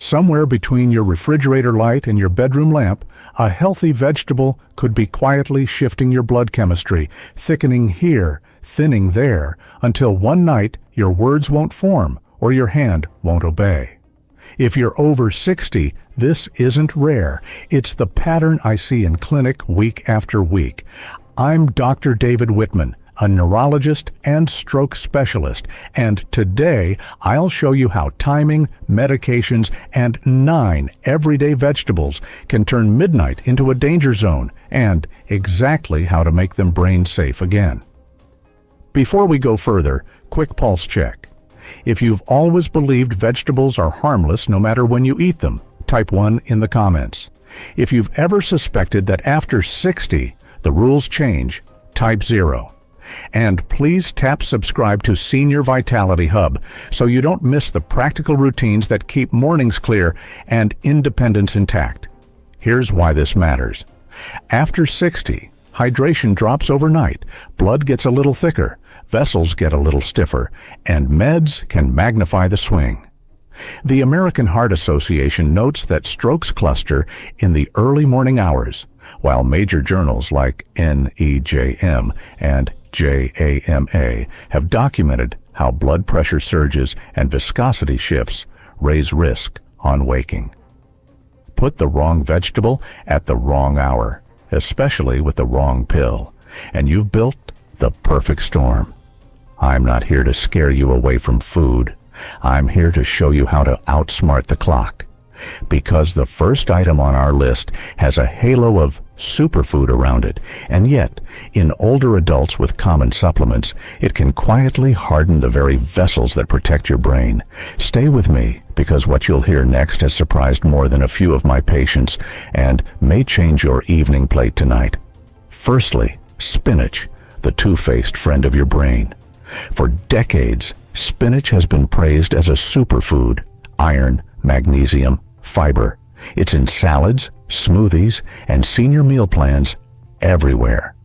Somewhere between your refrigerator light and your bedroom lamp, a healthy vegetable could be quietly shifting your blood chemistry, thickening here, thinning there, until one night your words won't form or your hand won't obey. If you're over 60, this isn't rare. It's the pattern I see in clinic week after week. I'm Dr. David Whitman, a neurologist and stroke specialist, and today I'll show you how timing, medications, and 9 everyday vegetables can turn midnight into a danger zone, and exactly how to make them brain safe again. Before we go further, quick pulse check. If you've always believed vegetables are harmless no matter when you eat them, type 1 in the comments. If you've ever suspected that after 60, the rules change, type 0. And please tap subscribe to Senior Vitality Hub so you don't miss the practical routines that keep mornings clear and independence intact. Here's why this matters. After 60, hydration drops overnight, blood gets a little thicker, vessels get a little stiffer, and meds can magnify the swing. The American Heart Association notes that strokes cluster in the early morning hours, while major journals like NEJM and JAMA have documented how blood pressure surges and viscosity shifts raise risk on waking. Put the wrong vegetable at the wrong hour, especially with the wrong pill, and you've built the perfect storm. I'm not here to scare you away from food. I'm here to show you how to outsmart the clock. Because the first item on our list has a halo of superfood around it, and yet, in older adults with common supplements, it can quietly harden the very vessels that protect your brain. Stay with me, because what you'll hear next has surprised more than a few of my patients and may change your evening plate tonight. Firstly, spinach, the two-faced friend of your brain. For decades, spinach has been praised as a superfood: iron, magnesium, fiber. It's in salads, smoothies, and senior meal plans everywhere.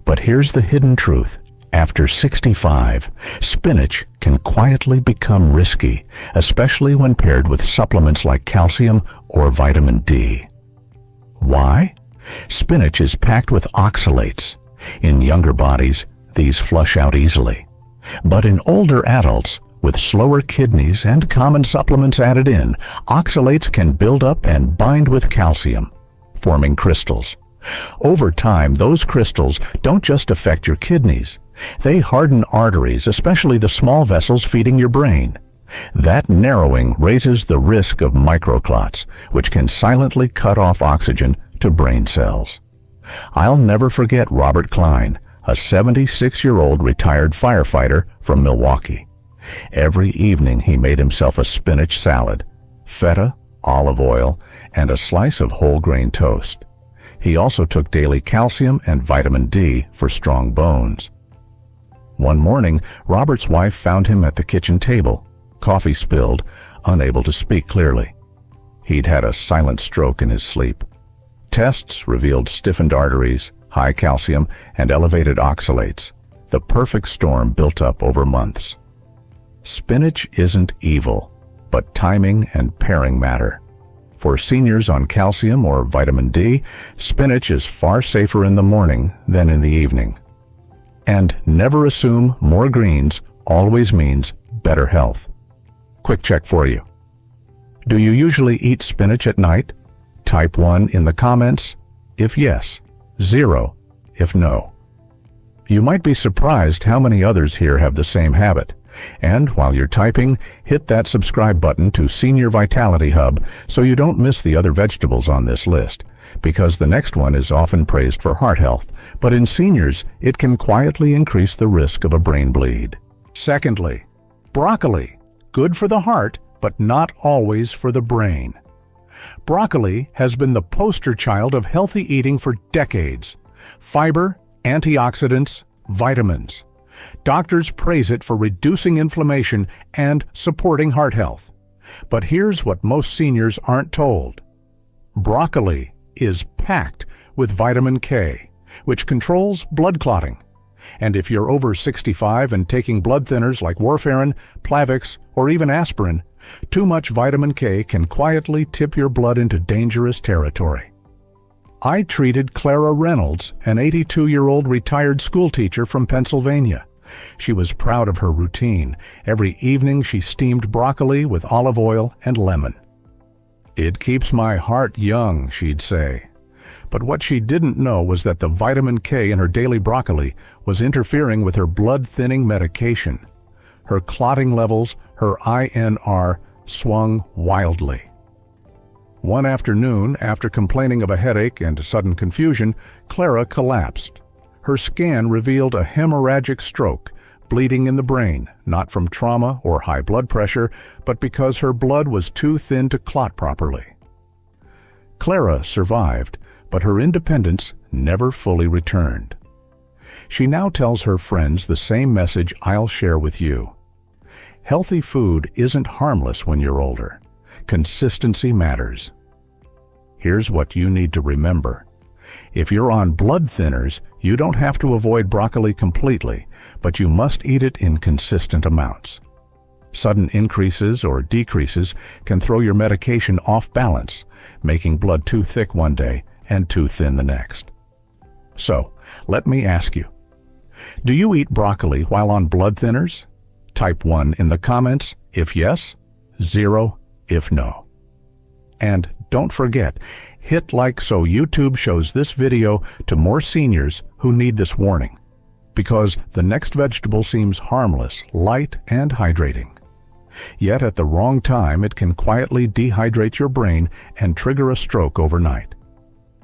But here's the hidden truth. After 65, spinach can quietly become risky, especially when paired with supplements like calcium or vitamin D. Why? Spinach is packed with oxalates. In younger bodies, these flush out easily. But in older adults, with slower kidneys and common supplements added in, oxalates can build up and bind with calcium, forming crystals. Over time, those crystals don't just affect your kidneys. They harden arteries, especially the small vessels feeding your brain. That narrowing raises the risk of microclots, which can silently cut off oxygen to brain cells. I'll never forget Robert Klein, a 76-year-old retired firefighter from Milwaukee. Every evening he made himself a spinach salad, feta, olive oil, and a slice of whole grain toast. He also took daily calcium and vitamin D for strong bones. One morning, Robert's wife found him at the kitchen table, coffee spilled, unable to speak clearly. He'd had a silent stroke in his sleep. Tests revealed stiffened arteries, high calcium, and elevated oxalates, the perfect storm built up over months. Spinach isn't evil, but timing and pairing matter. For seniors on calcium or vitamin D, spinach is far safer in the morning than in the evening. And never assume more greens always means better health. Quick check for you. Do you usually eat spinach at night? Type 1 in the comments if yes, 0 if no. You might be surprised how many others here have the same habit. And while you're typing, hit that subscribe button to Senior Vitality Hub so you don't miss the other vegetables on this list, because the next one is often praised for heart health, but in seniors, it can quietly increase the risk of a brain bleed. Secondly, broccoli, good for the heart, but not always for the brain. Broccoli has been the poster child of healthy eating for decades. Fiber, antioxidants, vitamins. Doctors praise it for reducing inflammation and supporting heart health. But here's what most seniors aren't told. Broccoli is packed with vitamin K, which controls blood clotting. And if you're over 65 and taking blood thinners like warfarin, Plavix, or even aspirin, Too much vitamin K can quietly tip your blood into dangerous territory. I treated Clara Reynolds, an 82-year-old retired schoolteacher from Pennsylvania. She was proud of her routine. Every evening she steamed broccoli with olive oil and lemon. "It keeps my heart young," she'd say. But what she didn't know was that the vitamin K in her daily broccoli was interfering with her blood-thinning medication. Her clotting levels, her INR, swung wildly. One afternoon, after complaining of a headache and sudden confusion, Clara collapsed. Her scan revealed a hemorrhagic stroke, bleeding in the brain, not from trauma or high blood pressure, but because her blood was too thin to clot properly. Clara survived, but her independence never fully returned. She now tells her friends the same message I'll share with you. Healthy food isn't harmless when you're older. Consistency matters. Here's what you need to remember. If you're on blood thinners, you don't have to avoid broccoli completely, but you must eat it in consistent amounts. Sudden increases or decreases can throw your medication off balance, making blood too thick one day and too thin the next. So, let me ask you, do you eat broccoli while on blood thinners? Type 1 in the comments if yes, 0 if no. And don't forget, hit like so YouTube shows this video to more seniors who need this warning, because the next vegetable seems harmless, light, and hydrating. Yet at the wrong time, it can quietly dehydrate your brain and trigger a stroke overnight.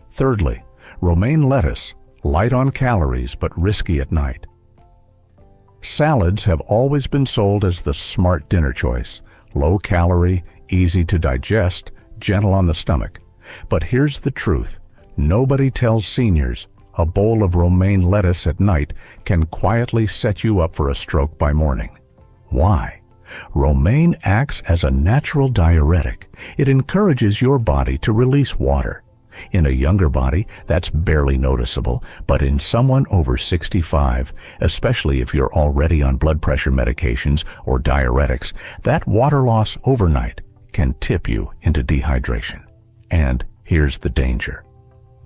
Thirdly, romaine lettuce, light on calories but risky at night. Salads have always been sold as the smart dinner choice, low calorie, easy to digest, gentle on the stomach. But here's the truth. Nobody tells seniors a bowl of romaine lettuce at night can quietly set you up for a stroke by morning. Why? Romaine acts as a natural diuretic. It encourages your body to release water. In a younger body, that's barely noticeable, but in someone over 65, especially if you're already on blood pressure medications or diuretics, that water loss overnight can tip you into dehydration. And here's the danger.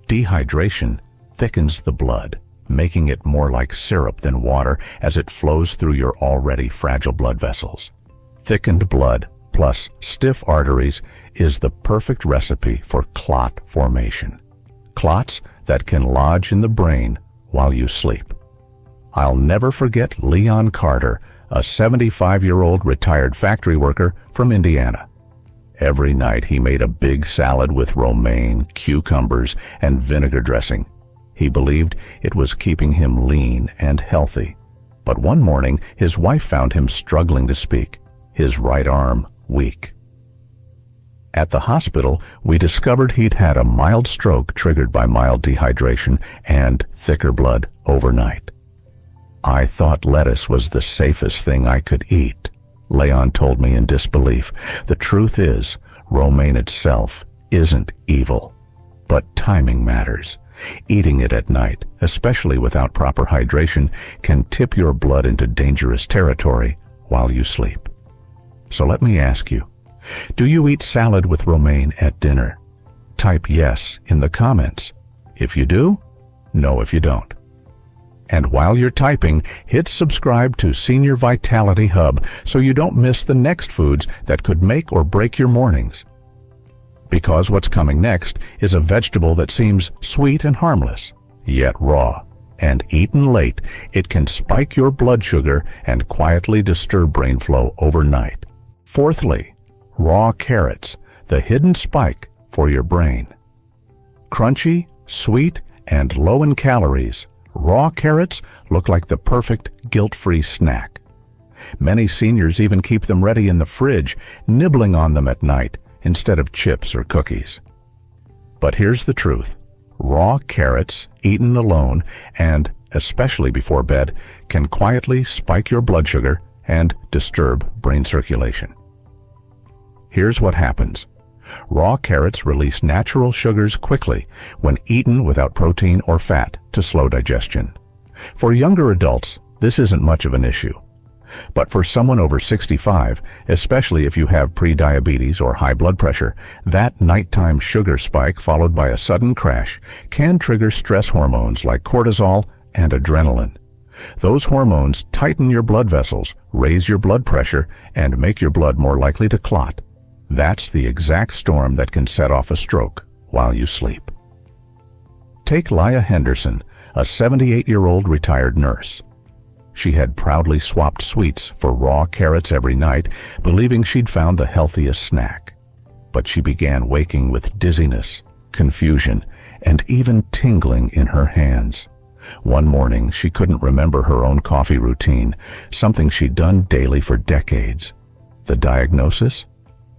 Dehydration thickens the blood, making it more like syrup than water as it flows through your already fragile blood vessels. Thickened blood plus stiff arteries is the perfect recipe for clot formation. Clots that can lodge in the brain while you sleep. I'll never forget Leon Carter, a 75-year-old retired factory worker from Indiana. Every night he made a big salad with romaine, cucumbers, and vinegar dressing. He believed it was keeping him lean and healthy. But one morning, his wife found him struggling to speak, his right arm weak. At the hospital, we discovered he'd had a mild stroke triggered by mild dehydration and thicker blood overnight. "I thought lettuce was the safest thing I could eat," Leon told me in disbelief. The truth is, romaine itself isn't evil, but timing matters. Eating it at night, especially without proper hydration, can tip your blood into dangerous territory while you sleep. So let me ask you, do you eat salad with romaine at dinner? Type yes in the comments if you do, no if you don't. And while you're typing, hit subscribe to Senior Vitality Hub so you don't miss the next foods that could make or break your mornings. Because what's coming next is a vegetable that seems sweet and harmless, yet raw. And eaten late, it can spike your blood sugar and quietly disturb brain flow overnight. Fourthly, raw carrots, the hidden spike for your brain. Crunchy, sweet, and low in calories, raw carrots look like the perfect guilt-free snack. Many seniors even keep them ready in the fridge, nibbling on them at night instead of chips or cookies. But here's the truth. Raw carrots, eaten alone, and especially before bed, can quietly spike your blood sugar and disturb brain circulation. Here's what happens. Raw carrots release natural sugars quickly when eaten without protein or fat to slow digestion. For younger adults, this isn't much of an issue. But for someone over 65, especially if you have prediabetes or high blood pressure, that nighttime sugar spike followed by a sudden crash can trigger stress hormones like cortisol and adrenaline. Those hormones tighten your blood vessels, raise your blood pressure, and make your blood more likely to clot. That's the exact storm that can set off a stroke while you sleep. Take Leah Henderson, a 78-year-old retired nurse. She had proudly swapped sweets for raw carrots every night, believing she'd found the healthiest snack. But she began waking with dizziness, confusion, and even tingling in her hands. One morning, she couldn't remember her own coffee routine, something she'd done daily for decades. The diagnosis?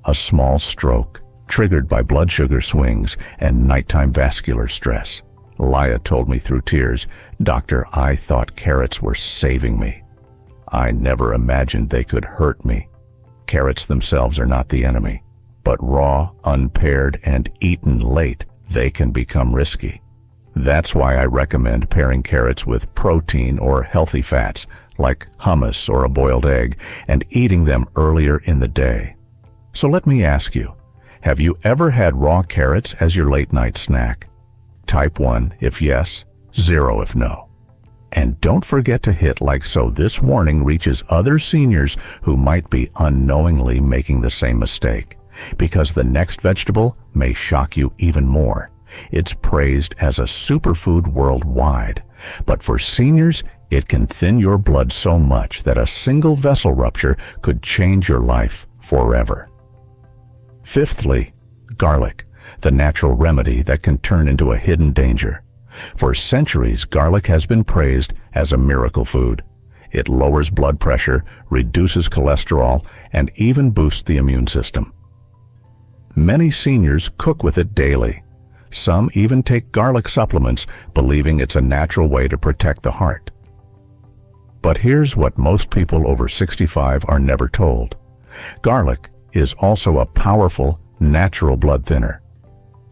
A small stroke, triggered by blood sugar swings and nighttime vascular stress. Leah told me through tears, "Doctor, I thought carrots were saving me. I never imagined they could hurt me." Carrots themselves are not the enemy, but raw, unpared, and eaten late, they can become risky. That's why I recommend pairing carrots with protein or healthy fats, like hummus or a boiled egg, and eating them earlier in the day. So let me ask you, have you ever had raw carrots as your late-night snack? Type 1 if yes, 0 if no. And don't forget to hit like so this warning reaches other seniors who might be unknowingly making the same mistake, because the next vegetable may shock you even more. It's praised as a superfood worldwide, but for seniors, it can thin your blood so much that a single vessel rupture could change your life forever. Fifthly, garlic, the natural remedy that can turn into a hidden danger. For centuries, garlic has been praised as a miracle food. It lowers blood pressure, reduces cholesterol, and even boosts the immune system. Many seniors cook with it daily. Some even take garlic supplements, believing it's a natural way to protect the heart. But here's what most people over 65 are never told. Garlic is also a powerful, natural blood thinner.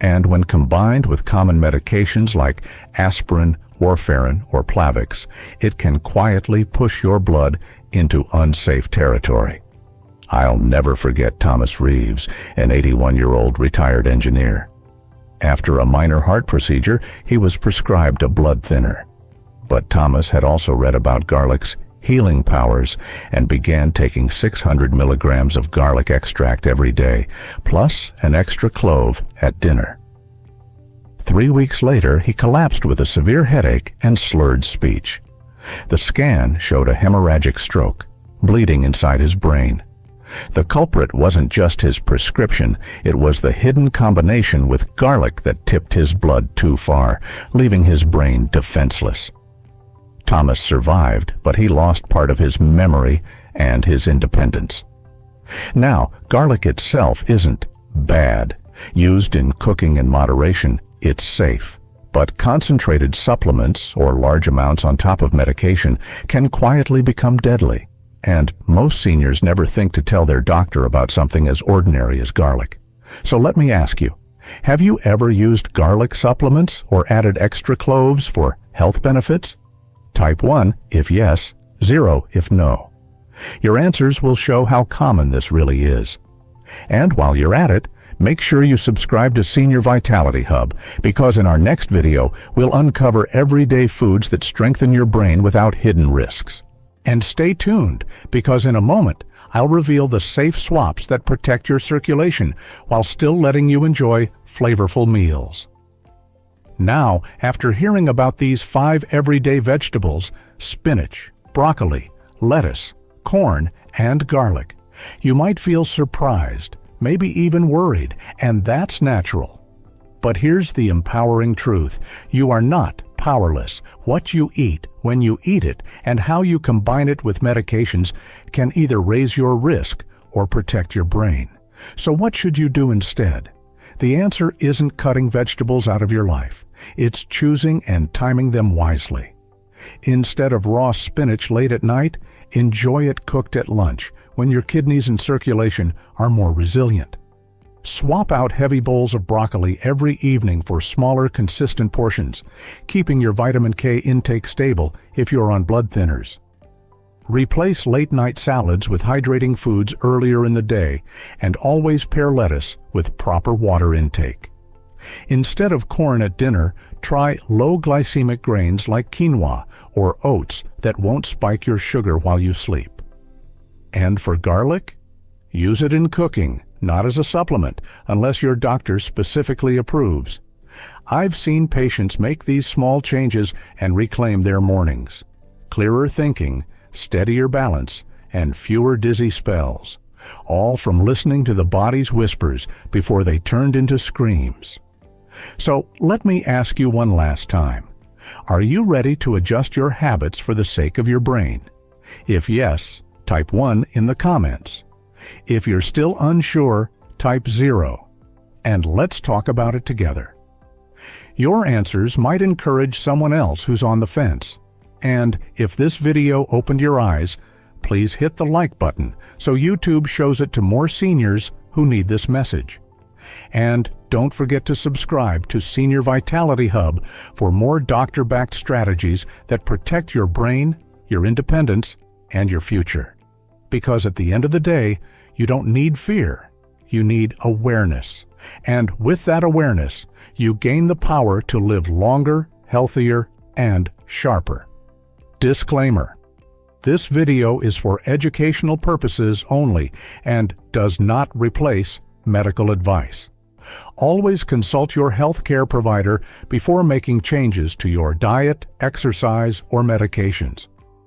And when combined with common medications like aspirin, warfarin, or Plavix, it can quietly push your blood into unsafe territory. I'll never forget Thomas Reeves, an 81-year-old retired engineer. After a minor heart procedure, he was prescribed a blood thinner. But Thomas had also read about garlic's healing powers and began taking 600 milligrams of garlic extract every day, plus an extra clove at dinner. 3 weeks later, he collapsed with a severe headache and slurred speech. The scan showed a hemorrhagic stroke, bleeding inside his brain. The culprit wasn't just his prescription, it was the hidden combination with garlic that tipped his blood too far, leaving his brain defenseless. Thomas survived, but he lost part of his memory and his independence. Now, garlic itself isn't bad. Used in cooking in moderation, it's safe. But concentrated supplements, or large amounts on top of medication, can quietly become deadly. And most seniors never think to tell their doctor about something as ordinary as garlic. So let me ask you, have you ever used garlic supplements or added extra cloves for health benefits? Type 1 if yes, 0 if no. Your answers will show how common this really is. And while you're at it, make sure you subscribe to Senior Vitality Hub, because in our next video, we'll uncover everyday foods that strengthen your brain without hidden risks. And stay tuned, because in a moment, I'll reveal the safe swaps that protect your circulation while still letting you enjoy flavorful meals. Now, after hearing about these 5 everyday vegetables, spinach, broccoli, lettuce, corn, and garlic, you might feel surprised, maybe even worried, and that's natural. But here's the empowering truth. You are not powerless. What you eat, when you eat it, and how you combine it with medications can either raise your risk or protect your brain. So what should you do instead? The answer isn't cutting vegetables out of your life. It's choosing and timing them wisely. Instead of raw spinach late at night, enjoy it cooked at lunch when your kidneys and circulation are more resilient. Swap out heavy bowls of broccoli every evening for smaller, consistent portions, keeping your vitamin K intake stable if you're on blood thinners. Replace late-night salads with hydrating foods earlier in the day, and always pair lettuce with proper water intake. Instead of corn at dinner, try low-glycemic grains like quinoa or oats that won't spike your sugar while you sleep. And for garlic? Use it in cooking, not as a supplement, unless your doctor specifically approves. I've seen patients make these small changes and reclaim their mornings. Clearer thinking, steadier balance, and fewer dizzy spells, all from listening to the body's whispers before they turned into screams. So let me ask you one last time. Are you ready to adjust your habits for the sake of your brain? If yes, type 1 in the comments. If you're still unsure, type 0. And let's talk about it together. Your answers might encourage someone else who's on the fence. And if this video opened your eyes, please hit the like button so YouTube shows it to more seniors who need this message. And don't forget to subscribe to Senior Vitality Hub for more doctor-backed strategies that protect your brain, your independence, and your future. Because at the end of the day, you don't need fear, you need awareness. And with that awareness, you gain the power to live longer, healthier, and sharper. Disclaimer: this video is for educational purposes only and does not replace medical advice. Always consult your healthcare provider before making changes to your diet, exercise, or medications.